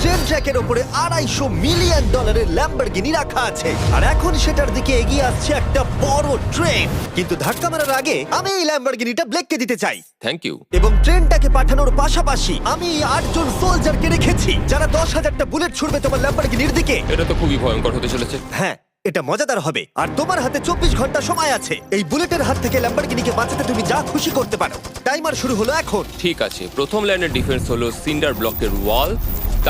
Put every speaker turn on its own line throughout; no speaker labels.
Train ট্র্যাকের উপরে $250 million Lamborghini রাখা আছে, আর এখন সেটার দিকে এগিয়ে আসছে একটা বড় ট্রেন। কিন্তু ধাক্কা মারার আগে আমি এই ল্যাম্বরগিনিটা ব্লেককে দিতে চাই।
Thank you.
এবং ট্রেনটাকে পাঠানোর পাশাপাশি আমি এই 8 জন সোলজারকে রেখেছি যারা 10,000টা বুলেট ছুড়বে তোমার ল্যাম্বরগিনির দিকে।
এটা তো খুবই ভয়ঙ্কর হতে চলেছে।
হ্যাঁ, এটা মজাদার হবে। আর তোমার হাতে 24 ঘন্টা সময় আছে এই বুলেটের হাত থেকে ল্যাম্বরগিনিকে বাঁচাতে। তুমি যা খুশি করতে পারো। টাইমার শুরু হলো এখন।
ঠিক আছে, প্রথম লাইনের ডিফেন্স হলো সিন্ডার ব্লকের ওয়াল,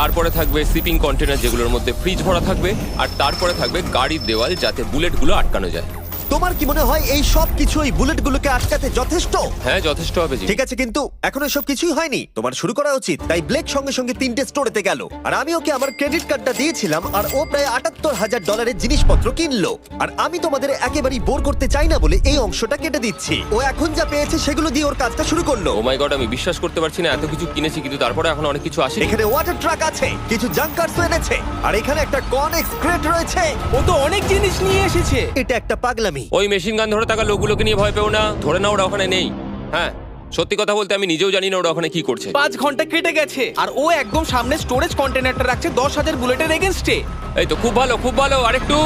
তারপরে থাকবে শিপিং কন্টেনার যেগুলোর মধ্যে ফ্রিজ ভরা থাকবে, আর তারপরে থাকবে গাড়ির দেওয়াল যাতে বুলেটগুলো আটকানো যায়।
তোমার কি মনে হয় এই সব কিছু এই বুলেটগুলোকে আটকাতে যথেষ্ট?
হ্যাঁ, যথেষ্ট হবে জি।
ঠিক আছে, কিন্তু এখনো সব কিছুই হয়নি। তোমার শুরু করা উচিত। তাই ব্লেক সঙ্গে সঙ্গে 3টে স্টোরেতে গেল, আর আমি ওকে আমার ক্রেডিট কার্ডটা দিয়েছিলাম, আর ও প্রায় $78,000 জিনিসপত্র কিনলো। আর আমি তোমাদের একেবারেই বোর করতে চাই না বলে এই অংশটা কেটে দিচ্ছি। ও এখন যা পেয়েছে সেগুলো দিয়ে ওর কাজটা শুরু করলো।
ও মাই গড, আমি বিশ্বাস করতে পারছি না, এত কিছু কিনেছি কিন্তু তারপরে এখন অনেক কিছু আসেনি।
এখানে ওয়াটার ট্রাক আছে, কিছু জাঙ্কারস এনেছে, আর এখানে একটা কনেক্স ক্রেট রয়েছে।
ও তো অনেক জিনিস নিয়ে এসেছে।
এটা একটা পাগলামি।
ওই মেশিন গান ধরে থাকা লোকগুলোকে নিয়ে ভয় পেও না, ধরে না ওরা ওখানে নেই। হ্যাঁ, সত্যি কথা বলতে আমি নিজেও জানি না ওরা ওখানে কি করছে।
5 ঘন্টা কেটে গেছে আর ও একদম সামনে স্টোরেজ কন্টেনারটা রাখছে 10,000 বুলেটের এগেইনস্টে।
এই তো খুব ভালো, খুব ভালো। আরেকটু।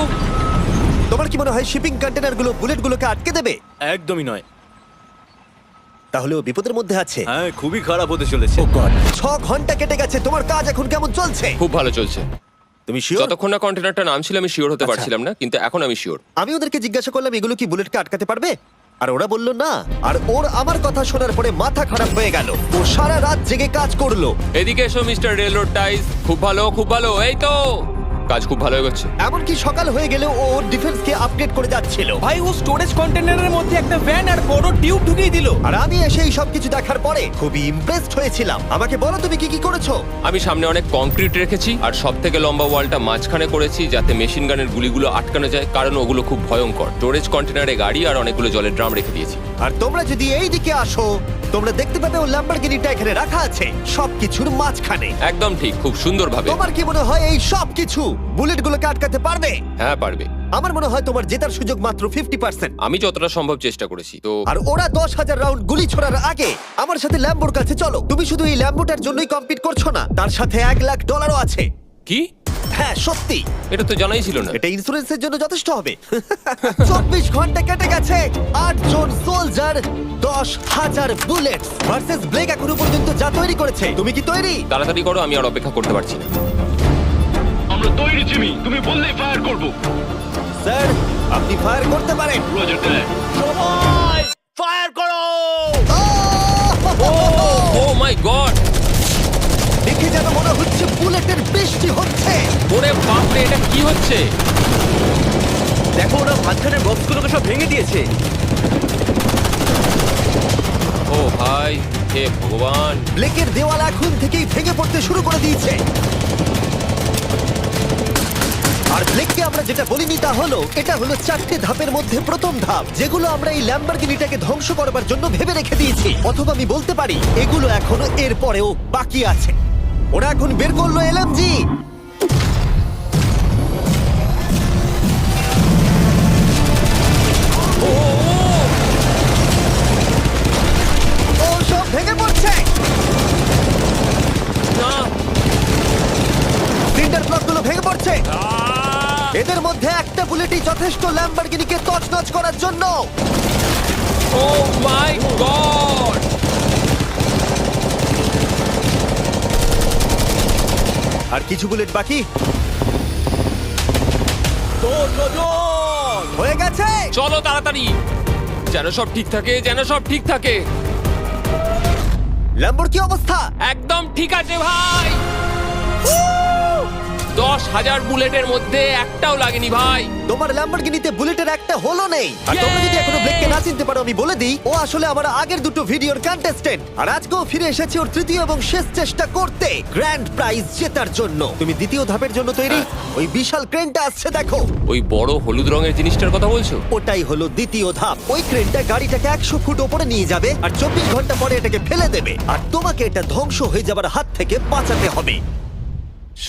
তোমার কি মনে হয় শিপিং কন্টেনারগুলো বুলেটগুলোকে আটকে দেবে?
একদমই নয়।
তাহলে ও বিপদের মধ্যে আছে।
হ্যাঁ, খুবই খারাপ হতে চলেছে।
ও গড, 6 ঘন্টা কেটে গেছে। তোমার কাজ এখন কেমন চলছে?
খুব ভালো চলছে।
তুমি শিওর?
যতক্ষণ না কন্টেনারটা নাম ছিল আমি শিওর হতে
আচ্ছা।
পারছিলাম না, কিন্তু এখন আমি শিওর।
আমি ওদেরকে জিজ্ঞাসা করলাম এগুলো কি বুলেটকে আটকাতে পারবে, আর ওরা বলল না। আর ওর আমার কথা শোনার পরে মাথা খারাপ হয়ে গেল। ও সারা রাত জেগে কাজ করলো।
এদিকে এসো মিস্টার রেলরোড টাইস। খুব ভালো, খুব ভালো। এই তো কাজ খুব ভালো এগোচ্ছে।
এমনকি সকাল হয়ে গেলেও ও ওর ডিফেন্সকে আপডেট করে যাচ্ছিল।
ভাই, ও স্টোরেজ কন্টেনারের মধ্যে একটা ভ্যান আর বড় টিউব ঢুকিয়ে দিল।
আর আমি এসে এই সবকিছু দেখার পরে খুবই ইমপ্রেসড হয়েছিলাম। আমাকে বলো তুমি কি কি করেছো?
আমি সামনে অনেক কংক্রিট রেখেছি আর সব থেকে লম্বা ওয়ালটা মাঝখানে করেছি যাতে মেশিন গানের গুলিগুলো আটকানো যায়, কারণ ওগুলো খুব ভয়ঙ্কর। স্টোরেজ কন্টেনারে গাড়ি আর অনেকগুলো জলের ড্রাম রেখে দিয়েছি।
আর তোমরা যদি এই দিকে আসো তোমরা দেখতে পাবে ও ল্যাম্বরগিনিটা এখানে রাখা আছে সবকিছুর মাঝখানে।
একদম ঠিক, খুব সুন্দরভাবে।
তোমার কি মনে হয় এই সব কিছু বুলেটগুলোকে আটকাতে পারবে?
হ্যাঁ, পারবে।
আমার মনে হয় তোমার জেতার সুযোগ মাত্র 50%।
আমি যতটা সম্ভব চেষ্টা করেছি। তো
আর ওরা 10,000 রাউন্ড গুলি ছোড়ার আগে আমার সাথে ল্যাম্বোর কাছে চলো। তুমি শুধু এই ল্যাম্বোটার জন্যই কম্পিট করছো না, তার সাথে $1,00,000 আছে।
কি?
হ্যাঁ সত্যি,
এটা তো জানাই ছিল না।
এটা ইন্স্যুরেন্সের জন্য যথেষ্ট হবে। 24 ঘন্টা কেটে গেছে, 8 জন সোলজার, 10,000 বুলেট ভার্সেস ব্লেক এখনো পর্যন্ত যা তৈরি করেছে। তুমি কি তৈরি?
তাড়াতাড়ি করো, আমি আর অপেক্ষা করতে পারছি না।
আমরা তৈরি জিমি, তুমি বললেই ফায়ার করব।
স্যার, আপনি ফায়ার করতে পারেন।
রোজার দ্যাট।
সবাই ফায়ার করো!
ও মাই গড,
দেখে যেন মনে হচ্ছে বুলেটের বৃষ্টি হচ্ছে।
ওরে বাপরে, এটা কি হচ্ছে?
দেখো, ওরা মাঝখানের বক্সগুলোকে সব ভেঙে দিয়েছে।
ও ভাই, হে ভগবান।
ব্লেকের দেওয়াল এখন থেকেই ভেঙে পড়তে শুরু করে দিয়েছে। আর ব্লেককে আমরা যেটা বলিনি তা হলো এটা হলো 4টে ধাপের মধ্যে প্রথম ধাপ, যেগুলো আমরা এই ল্যাম্বরগিনিটাকে ধ্বংস করবার জন্য ভেবে রেখে দিয়েছি। অথবা আমি বলতে পারি এগুলো এখনো এর পরেও বাকি আছে। ওরা এখন বের করলো এলএমজি। ও সব ভেঙে পড়ছে।
না,
সিন্ডার ব্লকগুলো ভেঙে পড়ছে। এদের মধ্যে একটা বুলেটই যথেষ্ট ল্যাম্বরগিনিকে তছনছ করার জন্য।
ও মাই গড।
আর কিছু বুলেট বাকি হয়ে গেছে।
চলো তাড়াতাড়ি, যেন সব ঠিক থাকে, যেন সব ঠিক থাকে।
ল্যাম্বোর কি অবস্থা?
একদম ঠিক আছে ভাই। 10,000 বুলেটের মধ্যে একটাও লাগেনি ভাই।
তোমার ল্যাম্বরগিনিতে বুলেটের একটা হলো নেই। আর তোমরা যদি এখনো ব্লেককে না চিনতে পারো আমি বলে দিই, ও আসলে আমার আগের দুটো ভিডিওর কন্টেস্টেন্ট। আর আজকেও ফিরে এসেছে ওর তৃতীয় এবং শেষ চেষ্টা করতে গ্র্যান্ড প্রাইজ জেতার জন্য। তুমি দ্বিতীয় ধাপের জন্য তৈরি? ওই বিশাল ক্রেনটা আসছে দেখো।
ওই বড় হলুদ রঙের জিনিসটার কথা বলছো?
ওটাই হলো দ্বিতীয় ধাপ। ওই ক্রেনটা গাড়িটাকে 100 ফুট ওপরে নিয়ে যাবে আর 24 ঘন্টা পরে এটাকে ফেলে দেবে। আর তোমাকে এটা ধ্বংস হয়ে যাবার হাত থেকে বাঁচাতে হবে।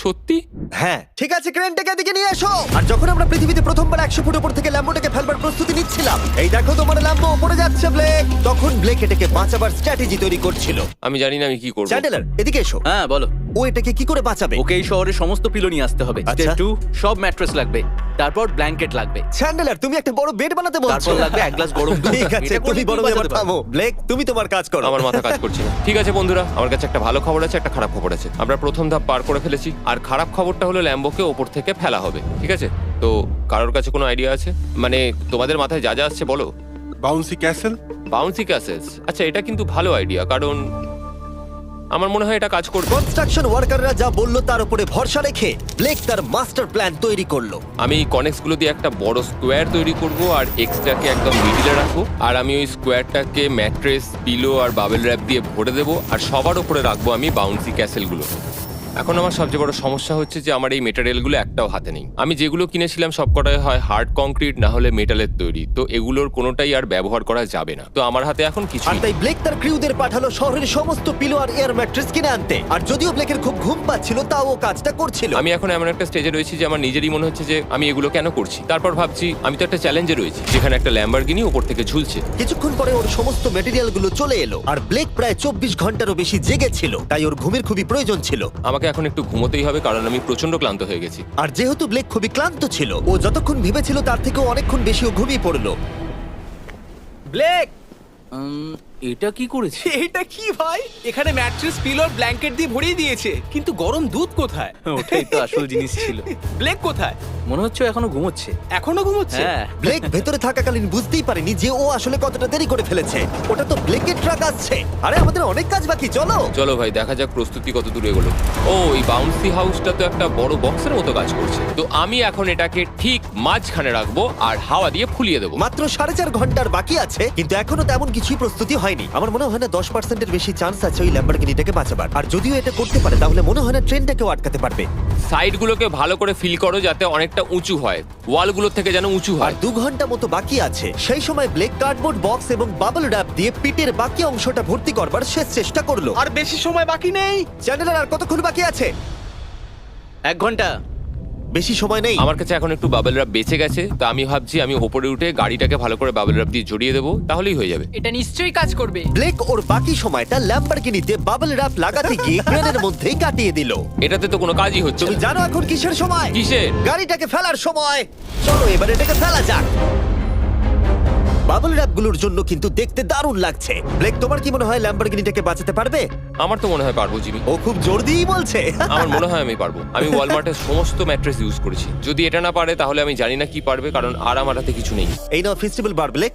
সত্যি?
হ্যাঁ ঠিক আছে, ক্রেনটাকে এদিকে নিয়ে এসো। আর যখন আমরা পৃথিবীতে প্রথমবার 100 ফুট উপর থেকে ল্যাম্বোটাকে ফেলবার প্রস্তুতি নিচ্ছিলাম, এই দেখো তোমার ল্যাম্বো উপরে যাচ্ছে ব্লেক, তখন ব্লেক এটাকে বাঁচাবার স্ট্র্যাটেজি তৈরি করছিল।
আমি জানি না আমি কি করব।
চ্যান্ডেলার এদিকে এসো।
হ্যাঁ, বলো।
ও এটাকে কি করে বাঁচাবে?
ওকে এই শহরে সমস্ত পিলো নিয়ে আসতে হবে।
আচ্ছা।
স্টেপ 2, সব ম্যাট্রেস লাগবে, তারপর ব্ল্যাঙ্কেট লাগবে,
চ্যান্ডেলার, তুমি একটা বড় বেড বানাতে বলছো?
তারপর লাগবে এক গ্লাস গরম দুধ।
ঠিক আছে,
এটা করলে
তুমি বড়
তুই
এবার
বাঁচাতে পারবি।
থামো। ব্লেক, তুমি তোমার কাজ করো।
আমার মাথা কাজ করছে না। ঠিক আছে বন্ধুরা, আমার কাছে একটা ভালো খবর আছে, একটা খারাপ খবর আছে। আমরা প্রথম ধাপ পার করে ফেলেছি, আর খারাপ খবরটা হলো ল্যাম্বোকে ওপর থেকে ফেলা হবে। ঠিক আছে, তো কারোর কাছে কোনো আইডিয়া আছে? মানে তোমাদের মাথায় যা যা আসছে বলো।
Bouncy castle.
বাউন্সি ক্যাসেলস, আচ্ছা এটা কিন্তু ভালো আইডিয়া, কারণ আমার মনে হয় এটা কাজ করবে।
কনস্ট্রাকশন ওয়ার্কাররা যা বলল তার উপরে ভরসা রেখে ব্লেক তার মাস্টার প্ল্যান তৈরি করলো।
আমি কনেক্স গুলো দিয়ে একটা বড় স্কোয়ার তৈরি করব আর এক্সট্রাকে একদম মিডিলে রাখবো, আর আমি ওই স্কোয়ারটাকে ম্যাট্রেস, পিলো আর বাবেল র্যাপ দিয়ে ভরে দেবো, আর সবার উপরে রাখবো আমি বাউন্সি ক্যাসেলগুলো। এখন আমার সবচেয়ে বড় সমস্যা হচ্ছে যে আমার এই মেটেরিয়ালগুলো একটাও হাতে নেই। আমি যেগুলো কিনেছিলাম সবকটাই হয় হার্ড কংক্রিট না হলে মেটালের তৈরি, তো এগুলোর কোনোটাই আর ব্যবহার করা যাবে না। তো আমার হাতে এখন কিছু
আর তাই ব্লেক তার ক্রিউদের পাঠালো শহরের সমস্ত পিলো আর এয়ার ম্যাট্রেস কিনে আনতে। আর যদিও ব্লেকের খুব ঘুম পাচ্ছিল, তাও ও কাজটা করছিল।
আমি এখন এমন একটা স্টেজে রয়েছি যে আমার নিজেরই মনে হচ্ছে যে আমি এগুলো কেন করছি। তারপর ভাবছি আমি তো একটা চ্যালেঞ্জে রয়েছি যেখানে একটা ল্যাম্বরগিনি উপর থেকে ঝুলছে।
কিছুক্ষণ পরে ওর সমস্ত মেটেরিয়ালগুলো চলে এলো, আর ব্লেক প্রায় 24 ঘন্টারও বেশি জেগেছিল, তাই ওর ঘুমের খুবই প্রয়োজন ছিল।
আমাকে এখন একটু ঘুমোতেই হবে, কারণ আমি প্রচন্ড ক্লান্ত হয়ে গেছি।
আর যেহেতু ব্লেক খুবই ক্লান্ত ছিল, ও যতক্ষণ ভেবেছিল তার থেকেও অনেকক্ষণ বেশি ও ঘুমিয়ে পড়লো।
ব্লেক,
এটা কি করেছে?
এটা কি ভাই? এখানে ম্যাট্রেস, পিলো আর ব্ল্যাঙ্কেট দিয়ে ভরিয়ে দিয়েছে, কিন্তু গরম দুধ কোথায়?
ওটাই তো আসল জিনিস ছিল।
ব্লেক কোথায়?
মনে হচ্ছে ও এখনো ঘুমোচ্ছে।
এখনো ঘুমোচ্ছে?
হ্যাঁ।
ব্লেক ভেতরে থাকাকালীন বুঝতেই পারেনি যে ও আসলে কতটা দেরি করে ফেলেছে। ওটা তো ব্লেকের ট্রাক আসছে। আরে আমাদের অনেক কাজ বাকি, চলো।
চলো ভাই, দেখা যাক প্রস্তুতি কত দূর এগোলো। ও, এই বাউন্সি হাউসটা তো একটা বড় বক্সের মতো কাজ করছে। তো আমি এখন এটাকে ঠিক মাঝখানে রাখবো আর হাওয়া দিয়ে ফুলিয়ে দেবো।
মাত্র 4.5 ঘন্টার বাকি আছে, কিন্তু এখনো তেমন কিছুই প্রস্তুতি হয়নি। আমার মনে হয় না 10%-এর বেশি চান্স আছে ওই ল্যাম্বরগিনিটাকে বাঁচাবার। আর যদিও এটা করতে পারে, তাহলে মনে হয় না ট্রেনটাকেও আটকাতে পারবে।
সাইডগুলোকে ভালো করে ফিল করো যাতে অনেকটা উঁচু হয়, ওয়ালগুলোর থেকে যেন উঁচু
আর
হয়।
2 ঘন্টা মতো বাকি আছে। সেই সময় ব্লেক কার্ডবোর্ড বক্স এবং বাবল র্যাপ দিয়ে পিটের বাকি অংশটা ভর্তি করবার শেষ চেষ্টা করলো।
আর বেশি সময় বাকি নেই।
চ্যানেলের আর কতক্ষণ বাকি আছে?
1 ঘন্টা।
বেশি সময় নেই।
আমার কাছে এখন একটু বাবেল র্যাপ বেঁচে গেছে, তো আমি ভাবছি আমি ওপরে উঠে গাড়িটাকে ভালো করে বাবেল র্যাপ দিয়ে জড়িয়ে দেবো, তাহলেই হয়ে যাবে।
এটা নিশ্চয়ই কাজ করবে।
ব্লেক ওর বাকি সময়টা ল্যাম্বরগিনিতে বাবল র্যাপ লাগাতে গিয়ে ক্রেনের মধ্যেই কাটিয়ে দিল।
এটাতে তো কোনো কাজই হচ্ছে
তুমি
না।
জানো এখন কিসের সময়?
কিসের?
গাড়িটাকে ফেলার সময়। চলো এবার এটাকে ফেলা যাক। বাবল র্যাপগুলোর জন্য কিন্তু দেখতে দারুণ লাগছে। ব্লেক, তোমার কি মনে হয় ল্যাম্বরগিনিটাকে বাঁচাতে পারবে?
আমার তো মনে হয় পারবো জিমি।
ও খুব জোর দিয়েই বলছে।
আমার মনে হয় আমি পারবো। আমি ওয়ালমার্টের সমস্ত ম্যাট্রেস ইউজ করেছি। যদি এটা না পারে তাহলে আমি জানি না কি পারবে, কারণ আর আমার হাতে কিছু নেই।
এই নাও ফেস্টিভ্যাল বার, ব্লেক।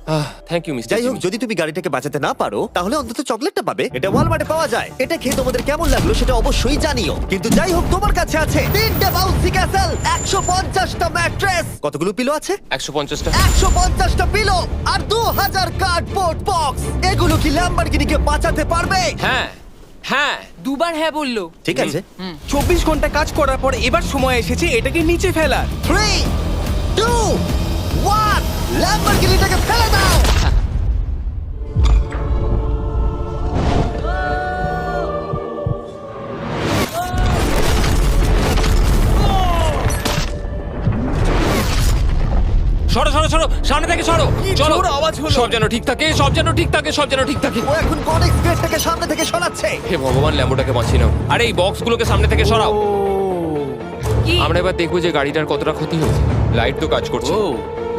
থ্যাংক ইউ মিস্টার
যাই হোক, যদি তুমি গাড়িটাকে বাঁচাতে না পারো তাহলে অন্তত চকলেটটা পাবে। এটা ওয়ালমার্টে পাওয়া যায়। এটা খেয়ে তোমাদের কেমন লাগলো সেটা অবশ্যই জানিও। কিন্তু যাই হোক, তোমার কাছে আছে 3টে বাউন্সি ক্যাসেল, 150টা ম্যাট্রেস, কতগুলো পিলো আছে?
150টা।
150টা পিলো আর 2000 কার্ডবোর্ড বক্স। এগুলো কি ল্যাম্বরগিনিকে বাঁচাতে পারবে?
হ্যাঁ হ্যাঁ।
দুবার হ্যাঁ বললো।
ঠিক আছে।
24 ঘন্টা কাজ করার পর এবার সময় এসেছে এটাকে নিচে ফেলার।
3 2 1 ল্যাম্বরগিনিটাকে ফেলে দাও।
সরো সরো সরো, সামনে থেকে সরো।
কি
চলো,
জোর আওয়াজ হলো।
সব যেন ঠিক থাকে, সব যেন ঠিক থাকে, সব যেন ঠিক থাকে।
ও এখন কনেক্স গেটটাকে সামনে থেকে সরাচ্ছে।
হে ভগবান, ল্যাম্বোটাকে বাঁচিয়ে নাও। আরে এই বক্সগুলোকে সামনে থেকে সরাও।
কি?
আমরা এবার দেখবো যে গাড়িটার কতটা ক্ষতি হয়েছে। লাইট তো কাজ করছে।
ও,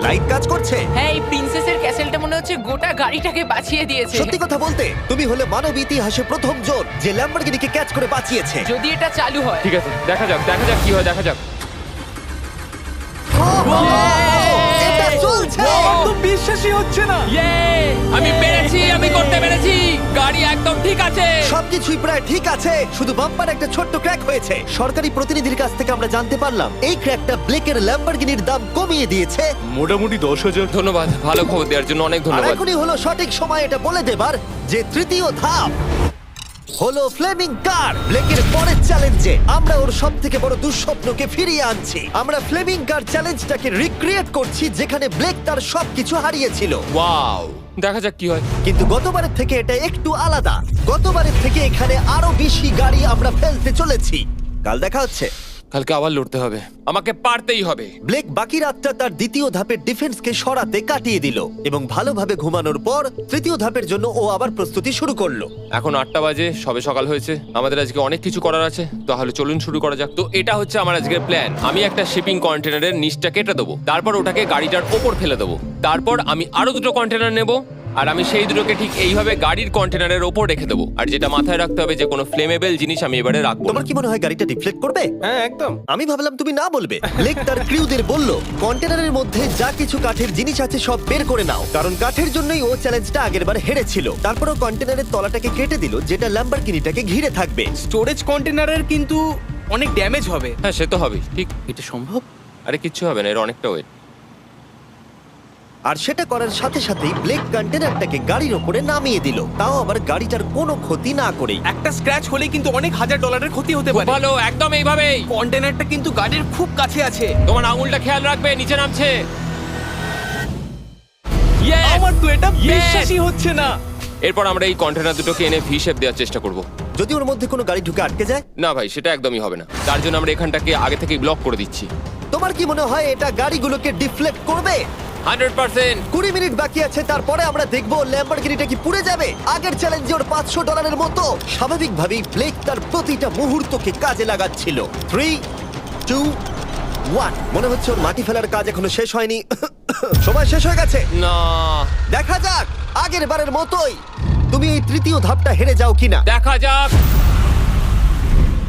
লাইট কাজ করছে।
হ্যাঁ, এই প্রিন্সেসের ক্যাসেলটা মনে হচ্ছে গোটা গাড়িটাকে বাঁচিয়ে দিয়েছে।
সত্যি কথা বলতে তুমি হলে মানব ইতিহাসে প্রথম জন যে ল্যাম্বরগিনিকে ক্যাচ করে বাঁচিয়েছে।
যদি এটা চালু হয়।
ঠিক আছে, দেখা যাক কি হয়, দেখা যাক।
এটা চলছে।
আমার তো বিশ্বাসই হচ্ছে না।
আমি পেরেছি, আমি করতে পেরেছি। গাড়ি একদম ঠিক আছে।
সবকিছুই প্রায় ঠিক আছে, শুধু বাম্পার একটা ছোট্ট ক্র্যাক হয়েছে। সরকারি প্রতিনিধির কাছ থেকে আমরা জানতে পারলাম এই ক্র্যাকটা ব্লেকের ল্যাম্বরগিনির দাম কমিয়ে দিয়েছে।
মোটামুটি 10,000।
ধন্যবাদ, ভালো খবর দেওয়ার জন্য অনেক
আর
ধন্যবাদ।
এখনই হলো সঠিক সময় এটা বলে দেবার যে তৃতীয় ধাপ হলো ফ্লেমিং কার। ব্লেকের পরের চ্যালেঞ্জে আমরা ওর সব থেকে বড় দুঃস্বপ্নকে ফিরিয়ে আনছি। আমরা ফ্লেমিং কার চ্যালেঞ্জটাকে রিক্রিয়েট করছি যেখানে ব্লেক তার সবকিছু হারিয়েছিল।
ওয়াও, দেখা যাক কি হয়।
কিন্তু গতবারের থেকে এটা একটু আলাদা। গতবারের থেকে এখানে আরো বেশি গাড়ি আমরা ফেলতে চলেছি। কাল দেখা হচ্ছে।
কালকে আবার লড়তে হবে, আমাকে পারতেই হবে।
ব্লেক বাকি রাতটা তার দ্বিতীয় ধাপের ডিফেন্সকে সরাতে কাটিয়ে দিল এবং ভালোভাবে ঘুমানোর পর তৃতীয় ধাপের জন্য ও আবার প্রস্তুতি শুরু করলো।
এখন 8টা বাজে, সবে সকাল হয়েছে, আমাদের আজকে অনেক কিছু করার আছে, তাহলে চলুন শুরু করা যাক। তো এটা হচ্ছে আমার আজকের প্ল্যান। আমি একটা শিপিং কন্টেনারের নিচটা কেটে দেবো, তারপর ওটাকে গাড়িটার ওপর ফেলে দেবো, তারপর আমি আরো দুটো কন্টেনার নেব আর আমি সেই দুটোকে ঠিক এইভাবে গাড়ির কন্টেনারের ওপর রেখে দেবো। আর যেটা মাথায় রাখতে হবে যে কোনো ফ্লেমেবল জিনিস আমি এবারে রাখবো না।
তোমার কি মনে হয় গাড়িটা ডিফ্লেক্ট করবে?
হ্যাঁ একদম।
আমি ভাবলাম তুমি না বলবে। ব্লেক তার ক্রিউদের বলল কন্টেনারের মধ্যে যা কিছু কাঠের জিনিস আছে সব বের করে নাও, কারণ কাঠের জন্যই ও চ্যালেঞ্জটা আগেরবার হেরেছিল। তারপর ও কন্টেনারের তলাটাকে কেটে দিল, যেটা ল্যাম্বরগিনিটাকে ঘিরে থাকবে।
স্টোরেজ কন্টেনারের কিন্তু অনেক ড্যামেজ হবে।
হ্যাঁ সে তো হবেই, ঠিক।
এটা সম্ভব?
আরে কিচ্ছু হবে না, এর অনেকটা ওয়েট।
আর সেটা করার সাথে সাথেই ব্লেক কন্টেনারটাকে গাড়ির ওপরে নামিয়ে দিল, তাও আবার গাড়িটার কোনো ক্ষতি না করেই।
একটা স্ক্র্যাচ হলেই কিন্তু অনেক $1000 ক্ষতি হতে পারে।
ভালো, একদম এইভাবেই।
কন্টেনারটা কিন্তু গাড়ির খুব কাছে আছে।
তোমার আঙুলটা খেয়াল রাখবে, নিচে নামছে। Yes!
আমার তো এটা
Yes!
বিশ্বাসই হচ্ছে না।
এরপর আমরা এই কন্টেনার দুটোকে এনে ভি শেপ দেওয়ার চেষ্টা করব।
যদি ওর মধ্যে কোনো গাড়ি ঢুকে আটকে যায়?
না ভাই, সেটা একদমই হবে না। তার জন্য আমরা এখানটাকে আগে থেকেই ব্লক করে দিচ্ছি।
তোমার কি মনে হয় এটা গাড়িগুলোকে ডিফ্লেক্ট করবে?
100%।
20 মিনিট বাকি আছে, তারপরে আমরা দেখবো ল্যাম্বরগিনিটা কি পুড়ে যাবে। আগের চ্যালেঞ্জে ওর $500 মতো। স্বাভাবিকভাবেই ব্লেক তার প্রতিটা মুহূর্তকে কাজে লাগাচ্ছিল। 3, 2, 1। মনে হচ্ছে ওর মাটি ফেলার কাজ এখনো শেষ হয়নি। সময় শেষ হয়ে গেছে।
না,
দেখা যাক আগের বারের মতোই তুমি এই তৃতীয় ধাপটা হেরে যাও কিনা।
দেখা যাক।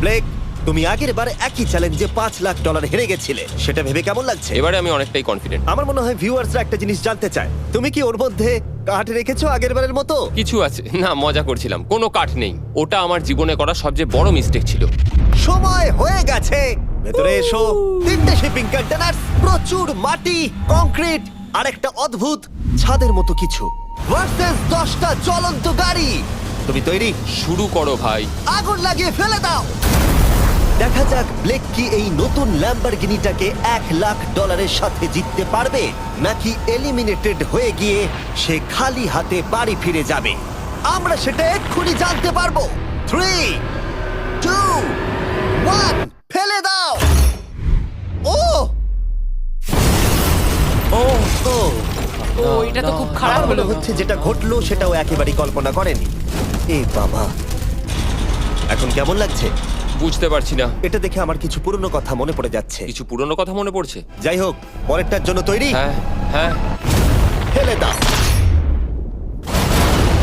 ব্লেক, তুমি আগের বার একই চ্যালেঞ্জে $5 লাখ হেরে গেছিলে, সেটা ভেবে কেমন লাগছে?
এবারে আমি অনেকটাই কনফিডেন্ট।
আমার মনে হয় ভিউয়ার্সরা একটা জিনিস জানতে চায়, তুমি কি ওর মধ্যে কাঠ রেখেছো আগের বারের মতো?
কিছু আছে না, মজা করছিলাম। কোনো কাঠ নেই। ওটা আমার জীবনে করা সবচেয়ে বড় মিস্টেক ছিল।
সময় হয়ে গেছে, ভেতরে এসো। 3টে শিপিং কন্টেনার, প্রচুর মাটি, কংক্রিট আর একটা অদ্ভুত ছাদের মতো কিছু ভার্সেস 10টা জ্বলন্ত গাড়ি। তুমি তৈরি?
শুরু করো ভাই।
আগুন লাগিয়ে ফেলে দাও। দেখা যাক ব্লেক কি এই নতুন ল্যাম্বরগিনিটাকে $1 লাখ সাথে জিততে পারবে, নাকি এলিমিনেটেড হয়ে গিয়ে সে খালি হাতে বাড়ি ফিরে যাবে। আমরা সেটা এক্ষুনি জানতে পারবো। 3, 2, 1, ফেলে দাও। ও
ও
ও
ও এটা তো খুব খারাপ
আমার
হলো।
মনে হচ্ছে যেটা ঘটলো সেটাও একেবারেই কল্পনা করেনি। এ বাবা, এখন কেমন লাগছে?
বুঝতে পারছি না।
এটা দেখে আমার কিছু পুরনো কথা মনে পড়ে যাচ্ছে।
কিছু পুরনো কথা মনে পড়ছে।
যাই হোক, পরেরটার জন্য তৈরি?
হ্যাঁ হ্যাঁ।
ফেলে দাও।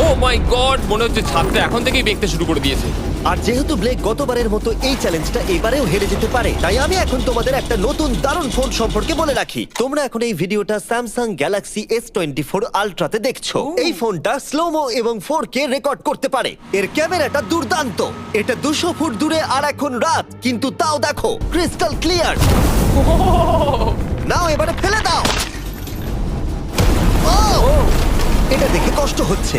ও মাই গড, মনে হচ্ছে ছাদটা এখন থেকেই দেখতে শুরু করে দিয়েছে।
আর যেহেতু ব্লেক গতবারের মতো এই চ্যালেঞ্জটা এবারেও হেরে যেতে পারে, তাই আমি এখন তোমাদের একটা নতুন দারুণ ফোন সম্পর্কে বলে রাখি। তোমরা এখন এই ভিডিওটা স্যামসাং গ্যালাক্সি S24 আলট্রাতে দেখছো। এই ফোনটা স্লোমো এবং 4K রেকর্ড করতে পারে। এর ক্যামেরাটা দুর্দান্ত। এটা 200 ফুট দূরে আর এখন রাত, কিন্তু তাও দেখো ক্রিস্টাল ক্লিয়ার। নাও এবারে ফেলে দাও। ও! এটা দেখে কষ্ট হচ্ছে।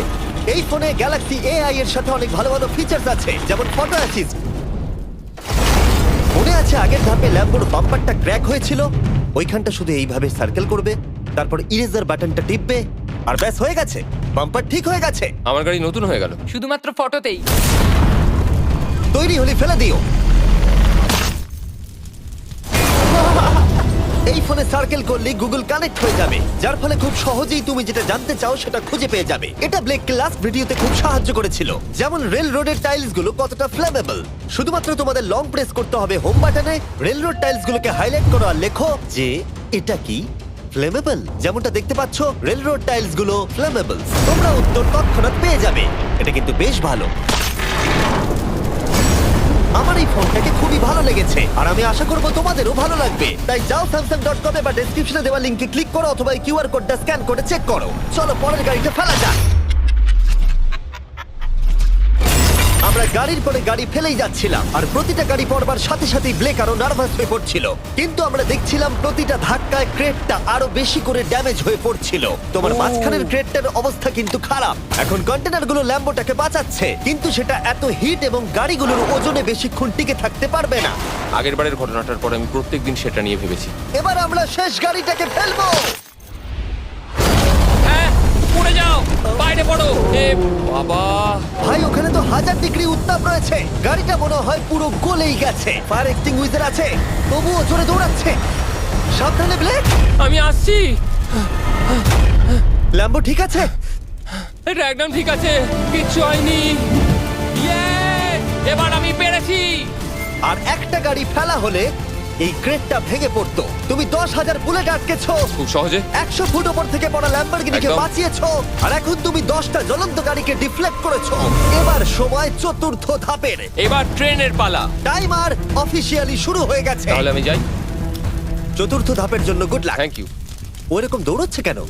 এই ফোনে গ্যালাক্সি AI এর সাথে অনেক ভালো ভালো ফিচার্স আছে, যেমন ফটো অ্যাসিস্ট। মনে আছে আগের ধাপে ল্যাম্বোর বাম্পারটা ক্র্যাক হয়েছিল? ওইখানটা শুধু এইভাবে সার্কেল করবে, তারপর ইরেজার বাটনটা টিপবে, আর ব্যাস হয়ে গেছে, বাম্পার ঠিক হয়ে গেছে।
আমার গাড়ি নতুন হয়ে গেল।
শুধুমাত্র ফটোতেই।
তৈরি হলে ফেলে দিও। এই ফোনে সার্কেল করলে গুগল কানেক্ট হয়ে যাবে, যার ফলে খুব সহজেই তুমি যেটা জানতে চাও সেটা খুঁজে পেয়ে যাবে। এটা ব্লেককে লাস্ট ভিডিওতে খুব সাহায্য করেছিল, যেমন রেল রোডের টাইলস গুলো কতটা ফ্লেমেবল। শুধুমাত্র তোমাদের লং প্রেস করতে হবে হোম বাটনে, রেল রোড টাইলস গুলোকে হাইলাইট করো আর লেখো যে এটা কি ফ্লেমেবল। যেমনটা দেখতে পাচ্ছ, রেল রোড টাইলস গুলো ফ্লেমেবল। তোমরা উত্তর তৎক্ষণাৎ পেয়ে যাবে। এটা কিন্তু বেশ ভালো। আমার এই ফোনটাকে খুবই ভালো লেগেছে আর আমি আশা করবো তোমাদেরও ভালো লাগবে। তাই যাও samsung.com বা ডেসক্রিপশনে দেওয়া লিংকে ক্লিক করো অথবা এই কিউআর কোডটা স্ক্যান করে চেক করো। চলো পরের গাড়িটা ফেলা যাক। আমরা গাড়ির পরে গাড়ি ফেলেই যাচ্ছিলাম আর প্রতিটা গাড়ি পড়বার সাথে সাথেই ব্লেক আরো নার্ভাস হয়ে পড়ছিল। কিন্তু আমরা দেখছিলাম প্রতিটা ধাক্কায় ক্রেটটা আরো বেশি করে ড্যামেজ হয়ে পড়ছিল। তোমার মাঝখানের ক্রেটটার অবস্থা কিন্তু খারাপ। এখন কন্টেনারগুলো ল্যাম্বোটাকে বাঁচাচ্ছে, কিন্তু সেটা এত হিট এবং গাড়িগুলোর ওজনে বেশিক্ষণ টিকে থাকতে পারবে না।
আগের বারের ঘটনাটার পর আমি প্রত্যেকদিন সেটা নিয়ে ভেবেছি।
এবার আমরা শেষ গাড়িটাকে ফেলবো।
হ্যাঁ, সরে যাও, বাইরে পড়ো। এ বাবা,
ভাই ওখানে তো 1000 ডিগ্রি উত্তাপ রয়েছে। গাড়িটা মনে হয় পুরো গলেই গেছে। ফায়ার এক্সটিংগুইজার আছে, তবুও জোরে দৌড়াচ্ছে। সাবধানে ব্লেক।
আমি আসছি।
ল্যাম্বো ঠিক আছে?
এটা একদম ঠিক আছে, কিচ্ছু হয়নি। ইয়ে, এবার আমি পেরেছি।
আর একটা গাড়ি ফেলা হলে এই ক্রেটটা ভেঙে পড়তো। তুমি 10,000 বুলেট আটকেছো,
খুব সহজে।
100 ফুট ওপর থেকে পড়া ল্যাম্বরগিনিকে
একদম।
বাঁচিয়েছো, আর এখন তুমি 10টা জ্বলন্ত গাড়িকে ডিফ্লেক্ট করেছো। এবার সময় চতুর্থ ধাপের।
এবার ট্রেনের পালা।
টাইমার অফিসিয়ালি শুরু হয়ে গেছে।
তাহলে আমি যাই।
চতুর্থ ধাপের জন্য গুড লাক।
Thank you.
ওরকম দৌড়চ্ছে কেন?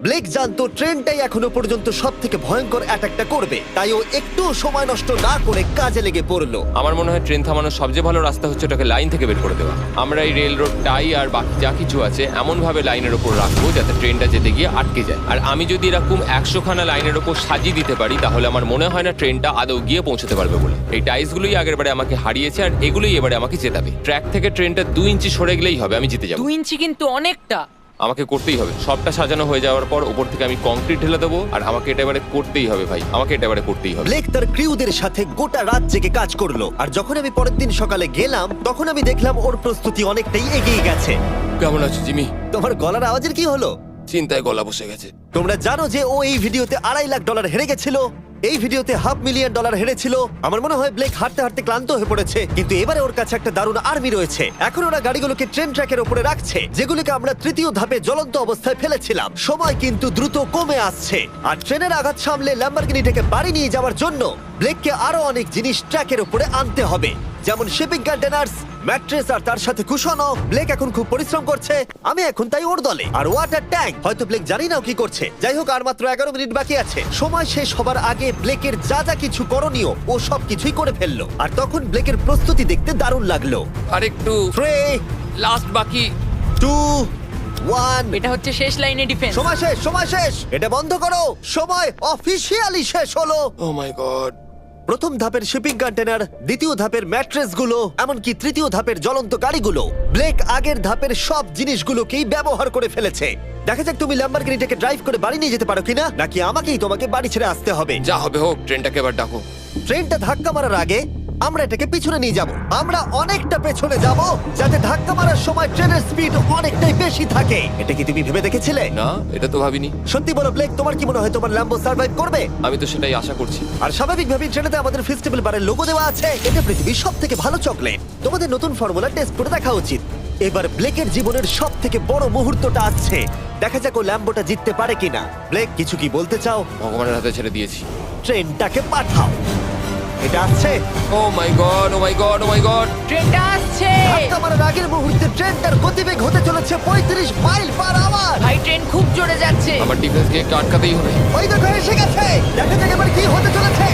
ব্লেক জানতো ট্রেনটাই এখনো পর্যন্ত সব থেকে ভয়ঙ্কর অ্যাটাকটা করবে, তাই ও একটু সময় নষ্ট না করে কাজে লেগে পড়লো।
আমার মনে হয় ট্রেন থামানোর সবচেয়ে ভালো রাস্তা হচ্ছে ওটাকে লাইন থেকে বের করে দেওয়া। আমরা এই রেল রোড টাই আর বাকি যা কিছু আছে এমন ভাবে লাইনের ওপর রাখবো যাতে ট্রেনটা যেতে গিয়ে আটকে যায়। আর আমি যদি এরকম 100খানা লাইনের ওপর সাজিয়ে দিতে পারি তাহলে আমার মনে হয় না ট্রেনটা আদৌ গিয়ে পৌঁছতে পারবে বলে। এই টাইলসগুলোই আগের বারে আমাকে হারিয়েছে আর এগুলোই এবারে আমাকে জেতাবে। ট্র্যাক থেকে ট্রেনটা 2 ইঞ্চি সরে গেলেই হবে, আমি জিতে যাবো।
2 ইঞ্চি কিন্তু অনেকটা।
আমাকে করতেই হবে। সবটা সাজানো হয়ে যাওয়ার পর ওপর থেকে আমি কংক্রিট ঢেলে দেবো আর আমাকে এটা এবারে করতেই হবে ভাই, আমাকে এটা এবারে করতেই হবে।
ব্লেক তার ক্রিউদের সাথে গোটা রাত জেগে কাজ করলো, আর যখন আমি পরের দিন সকালে গেলাম তখন আমি দেখলাম ওর প্রস্তুতি অনেকটাই এগিয়ে গেছে।
কেমন আছো জিমি?
তোমার গলার আওয়াজের কি হলো?
চিন্তায় গলা বসে গেছে।
তোমরা জানো যে ও এই ভিডিওতে $2.5 লাখ হেরে গেছিল, এই ভিডিওতে $500,000 হেরেছিল। আমার মনে হয় ব্লেক হাঁটতে হাঁটতে ক্লান্ত হয়ে পড়েছে, কিন্তু এবারে ওর কাছে একটা দারুণ আর্মি রয়েছে। এখন ওরা গাড়িগুলোকে ট্রেন ট্র্যাকের উপরে রাখছে, যেগুলোকে আমরা তৃতীয় ধাপে জ্বলন্ত অবস্থায় ফেলেছিলাম। সময় কিন্তু দ্রুত কমে আসছে, আর ট্রেনের আঘাত সামলে ল্যাম্বরগিনিটাকে বাড়ি নিয়ে যাওয়ার জন্য ব্লেককে আরো অনেক জিনিস ট্র্যাকের উপরে আনতে হবে, যেমন শিপিং কন্টেনার্স, ম্যাট্রেস আর তার সাথে কুশনও। ব্লেক এখন খুব পরিশ্রম করছে, আমি এখন তাই ওর দলে। আর ওয়াটার ট্যাঙ্ক, হয়তো ব্লেক জানি না ও কি করছে। যাই হোক, আর মাত্র 11 মিনিট বাকি আছে। সময় শেষ হবার আগে ব্লেকের যা যা কিছু করণীয় ও সব কিছুই করে ফেললো, আর তখন ব্লেকের প্রস্তুতি দেখতে দারুণ লাগলো।
আর একটু
3,
লাস্ট বাকি।
2, 1।
এটা হচ্ছে শেষ লাইনে ডিফেন্স।
সময় শেষ, সময় শেষ। এটা বন্ধ করো, সময় অফিসিয়ালি শেষ হলো।
ও মাই গড।
প্রথম ধাপের শিপিং কন্টেনার, দ্বিতীয় ধাপের ম্যাট্রেসগুলো, এমনকি তৃতীয় ধাপের জ্বলন্ত গাড়িগুলো, ব্লেক আগের ধাপের সব জিনিসগুলোকেই ব্যবহার করে ফেলেছে। দেখা যাক তুমি ল্যাম্বরগিনিটাকে ড্রাইভ করে বাড়ি নিয়ে যেতে পারো কিনা, নাকি আমাকেই তোমাকে বাড়ি ছেড়ে আসতে হবে।
যা হবে হোক, ট্রেনটাকে এবার ডাকো।
ট্রেনটা ধাক্কা মারার আগে আমরা এটাকে পিছনে নিয়ে যাব। আমরা অনেকটা পেছনে যাব, যাতে ধাক্কা মারার সময় ট্রেনের স্পিড অনেকটাই বেশি থাকে। এটা কি তুমি ভেবে দেখেছিলে?
না, এটা তো ভাবিনি।
সত্যি বলো ব্লেক, তোমার কি মনে হয় তোমার ল্যাম্বো সার্ভাইভ করবে?
আমি তো সেটাই আশা করছি।
আর স্বাভাবিকভাবেই ট্রেনেতে আমাদের ফেস্টিভ্যাল বারের লোগো দেওয়া আছে। এটা পৃথিবীর সবথেকে ভালো চকলেট। তোমাদের নতুন ফর্মুলা টেস্ট করে দেখা উচিত। এবার ব্লেকের জীবনের সবথেকে বড় মুহূর্তটা আসছে। দেখা যাক ও ল্যাম্বোটা জিততে পারে কিনা। ব্লেক, কিছু কি বলতে চাও?
ভগবানের হাতে ছেড়ে দিয়েছি।
ট্রেনটাকে পাঠাও। এটা আসছে।
ও মাই গড, ও মাই গড, ও মাই গড।
ট্রেনটা আসছে।
ধাক্কা মারার আগের মুহূর্তে ট্রেনটার গতিবেগ হতে চলেছে 35 মাইল পার আওয়ার।
ভাই ট্রেন খুব জোরে যাচ্ছে।
আমার ডিফেন্সকে একটু আটকাতেই হবে।
ওই দেখো এসে গেছে। দেখা যাক এবার কি হতে চলেছে।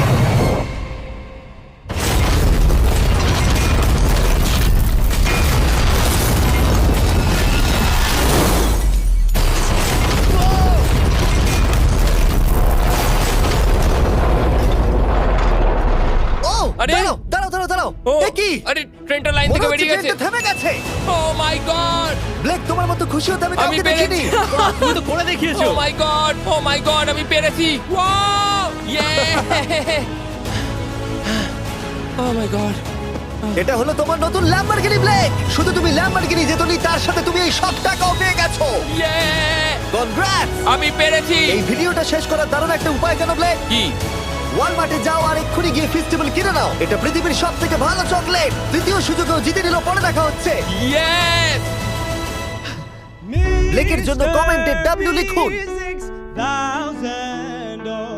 ও,
আরে!
দাঁড়াও, দাঁড়াও, দাঁড়াও, দাঁড়াও।
ও,
এ কি?
আরে ট্রেনটা লাইন
মনে
থেকে
হচ্ছে
বেরিয়ে গেছে।
ট্রেনটা থেমে গেছে।
ও মাই গড।
ব্লেক, তোমার মতো খুশি হতে আমি
আমি
কাউকে দেখিনি।
পেরেছি।
তুমি তো করে দেখিয়েছো।
ও মাই গড, ও মাই গড, আমি পেরেছি। ওয়াও! ইয়ে! ও মাই গড।
এটা হলো তোমার নতুন ল্যাম্বরগিনি ব্লেক। শুধু তুমি ল্যাম্বরগিনি জেতনি, তার সাথে তুমি এই সব টাকাও পেয়ে গেছো।
ইয়ে!
কনগ্রাটস!
আমি পেরেছি।
এই ভিডিওটা শেষ করার দারুণ একটা উপায় জানো ব্লেক?
কি?
ওয়ালমার্টে যাও আর এক্ষুনি গিয়ে ফেস্টিভ্যাল কিনে নাও। এটা পৃথিবীর সবথেকে ভালো চকলেট। তৃতীয় সুযোগেও জিতে নিল, পরে দেখা হচ্ছে।
ইয়েস!
ব্লেকের জন্য কমেন্টে W লিখুন।
36,000